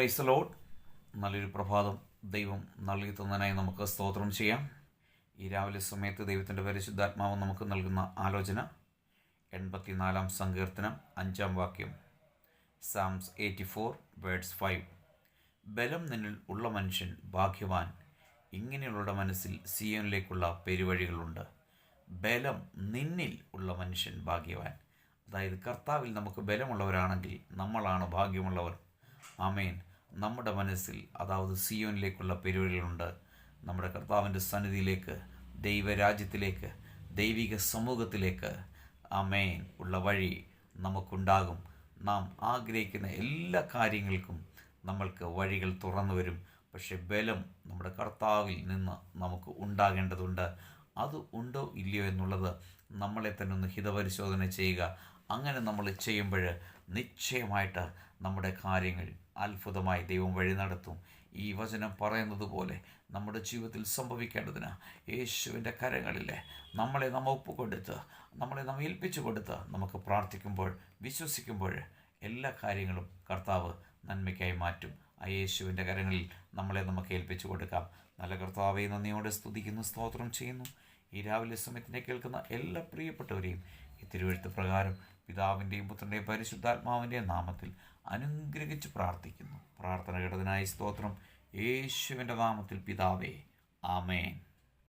Praise the Lord. നല്ലൊരു പ്രഭാതം ദൈവം നൽകി തന്നതിനായി നമുക്ക് സ്തോത്രം ചെയ്യാം. ഈ രാവിലെ സമയത്ത് ദൈവത്തിൻ്റെ പരിശുദ്ധാത്മാവ് നമുക്ക് നൽകുന്ന ആലോചന 84-ാം സങ്കീർത്തനം 5-ാം വാക്യം, സാംസ് 84 വേർഡ്സ് 5. ബലം നിന്നിൽ ഉള്ള മനുഷ്യൻ ഭാഗ്യവാൻ, ഇങ്ങനെയുള്ള മനസ്സിൽ സിയോനിലേക്കുള്ള പെരുവഴികളുണ്ട്. ബലം നിന്നിൽ ഉള്ള മനുഷ്യൻ ഭാഗ്യവാൻ. അതായത് കർത്താവിൽ നമുക്ക് ബലമുള്ളവരാണെങ്കിൽ നമ്മളാണ് ഭാഗ്യമുള്ളവർ. ആമേൻ. നമ്മുടെ മനസ്സിൽ അതായത് സിയോനിലേക്കുള്ള പെരുവഴികളുണ്ട്. നമ്മുടെ കർത്താവിൻ്റെ സന്നിധിയിലേക്ക്, ദൈവരാജ്യത്തിലേക്ക്, ദൈവിക സമൂഹത്തിലേക്ക് ആമേൻ ഉള്ള വഴി നമുക്കുണ്ടാകും. നാം ആഗ്രഹിക്കുന്ന എല്ലാ കാര്യങ്ങൾക്കും നമ്മൾക്ക് വഴികൾ തുറന്നു വരും. പക്ഷെ ബലം നമ്മുടെ കർത്താവിൽ നിന്ന് നമുക്ക് ഉണ്ടാകേണ്ടതുണ്ട്. അത് ഉണ്ടോ ഇല്ലയോ എന്നുള്ളത് നമ്മളെ തന്നെ ഒന്ന് ഹിതപരിശോധന ചെയ്യുക. അങ്ങനെ നമ്മൾ ചെയ്യുമ്പോൾ നിശ്ചയമായിട്ട് നമ്മുടെ കാര്യങ്ങൾ അത്ഭുതമായി ദൈവം വഴി നടത്തും. ഈ വചനം പറയുന്നത് പോലെ നമ്മുടെ ജീവിതത്തിൽ സംഭവിക്കേണ്ടതിന് യേശുവിൻ്റെ കരങ്ങളിൽ നമ്മളെ ഒപ്പുകൊടുത്ത്, നമ്മളെ ഏൽപ്പിച്ചു കൊടുത്ത് നമുക്ക് പ്രാർത്ഥിക്കുമ്പോൾ, വിശ്വസിക്കുമ്പോൾ എല്ലാ കാര്യങ്ങളും കർത്താവ് നന്മയ്ക്കായി മാറ്റും. ആ യേശുവിൻ്റെ കരങ്ങളിൽ നമ്മളെ നമുക്ക് ഏൽപ്പിച്ചു കൊടുക്കാം. നല്ല കർത്താവെ, നന്ദിയോടെ സ്തുതിക്കുന്നു, സ്തോത്രം ചെയ്യുന്നു. ഈ രാവിലെ സമയത്തിനെ കേൾക്കുന്ന എല്ലാ പ്രിയപ്പെട്ടവരെയും ഈ തിരുവെഴുത്ത് പ്രകാരം പിതാവിൻ്റെയും പുത്രൻ്റെയും പരിശുദ്ധാത്മാവിൻ്റെയും നാമത്തിൽ അനുഗ്രഹിച്ച് പ്രാർത്ഥിക്കുന്നു. പ്രാർത്ഥന കേട്ടതിനായി സ്തോത്രം. യേശുവിൻ്റെ നാമത്തിൽ പിതാവേ, ആമേൻ.